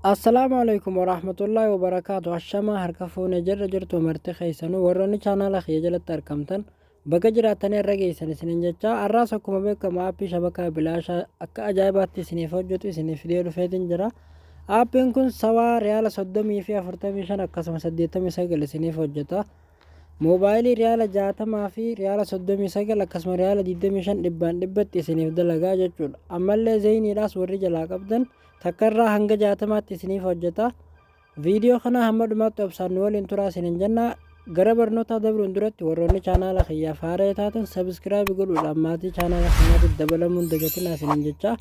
السلام عليكم ورحمة الله وبركاته. الشما هركفون جرتو مرتي خيسنو وروني channel خيجلت تركمتن بقى جراتني الرقيسن سنين جتا الراسكم بك ما في شبكة بلاشا أكا أجايبات سني فوجتو سني فيديو فيدين جرا آبين كن سوا ريال صدمي في أفرتمي شن أكسم سديتمي سجل سني فوجتا موبايلي ريال جاتا ما في ريال صدمي سجل أكسم ريال ديدمي شن دبت سني فدلقا جتشول أما اللي زيني راس ورجلا قبدن takkarraa hanga jaatamaatti isiniif hojjeta. Viidiyoo kana hamma dhumaatti obsaan waliin turaa isinin jenna. Gara barnoota dabruun duratti warroonni chaanaala kiyyaaf haaraa taatan sabiskiraayib godhuudhaan maatii chaanaala kanaatti dabalamuun dagatinaa isinin jecha.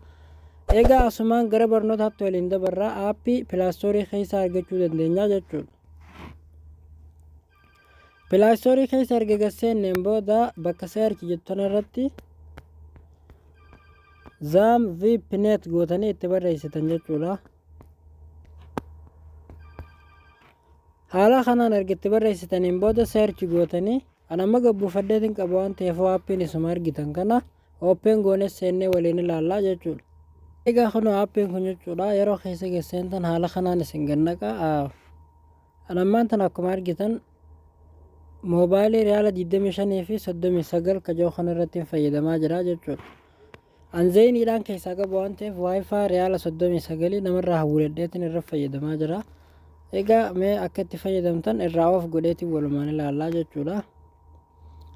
Egaa asumaan gara barnootaatti waliin dabarraa aappii pilaastoorii keessaa argachuu dandeenya jechuudha. Pilaastoorii keessa erga gaseenneen booda bakka seerchi jettan irratti zaam vipnet gootanii itti barreessitan jechuudha. Haala kanaan erga itti barreessitaniin booda seerchi gootanii anamma gabbuufaddeetiin qaba waan ta'eef aappiin isuma argitan kana open goones seennee waliin ilaallaa jechuudha. Egaa kun aappiin kun jechuudha yeroo keessa geessentan haala kanaan isin gannaqa. Anammaan tan akkuma argitan moobaayilii riyaala 25 fi 39 kajoo kana irratti fayyadamaa jira jechuudha. Anzeeniidhaan keessaa qabu waan ta'eef waayifaa riyaala 39 namarraa hawwaladheetiin irra fayyadamaa jira. Egaa mee akka itti fayyadamtan irraa of godheetiin walumaan ilaallaa jechuudha.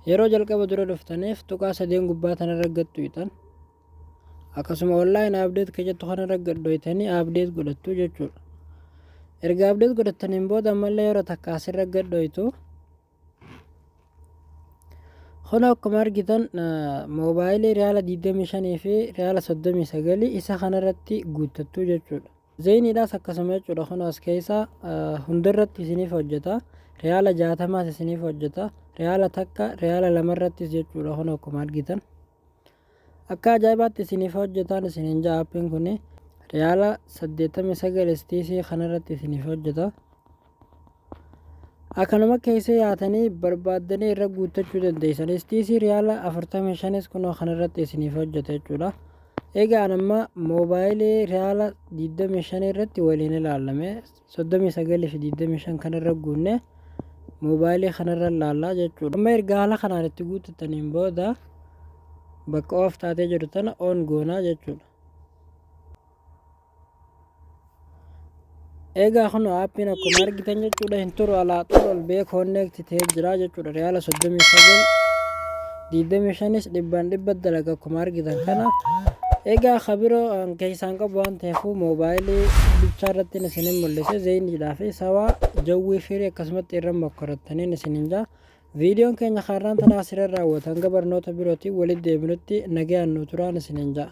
Yeroo jalqaba dura dhuftaniif tuqaa sadeen gubbaa tan irra gadhuutan akkasuma online update ka jettu kana irra gadhuutanii update godhattu jechuudha. Erga update godhattaniin booda ammallee yeroo takka asirra gadhuutu Kun akkuma argitan moobaayilii riyaala 25 fi riyaala 39 isa kanarratti guuttattu jechuudha. Zeeniidhaas akkasuma jechuudha. Kun as keessa hundarratti isiniif hojjeta. Riyaala 60 isiniif hojjeta. Riyaala takka riyaala 2 irrattis jechuudha. Kun akkuma argitan akka ajaa'ibaatti isiniif hojjetaan isiniin ja'a aappiin kun riyaala 89 STC kanarratti isiniif hojjeta. Akkanuma keessa yaatanii barbaaddanii irra guuttachuu dandeessan. STC riyaala 45 kunoo kanarratti isiniif hojjeta jechuudha. Egaa amma moobaayilii riyaala 25 irratti waliin ilaalame 39 fi 25 kanarra guunne moobaayilii kanarra ilaallaa jechuudha. Amma erga haala kanaan itti guuttataniin booda bakka of taatee jiru tana on goonaa jechuudha. Egaa kun aappiin akkuma argitan jechuudha hin turu alaa ol bee connect ta'ee jira jechuudha. Riyaala 39 25 dhibbaan dhibba dalaga akkuma argitan kana. Egaa kabiroo keessaan qabu waan ta'eef moobaayilii bichaa irratti isinin mul'ise zeeniidhaa fi sawaa jawwii firii akkasumatti irra mokkorattaniin isinin jaa. Viidiyoon keenya kaarraan tanaa asirra raawwatan gabarnoota birootiin walitti deebinutti nagayaan nu turaan isinin jaa.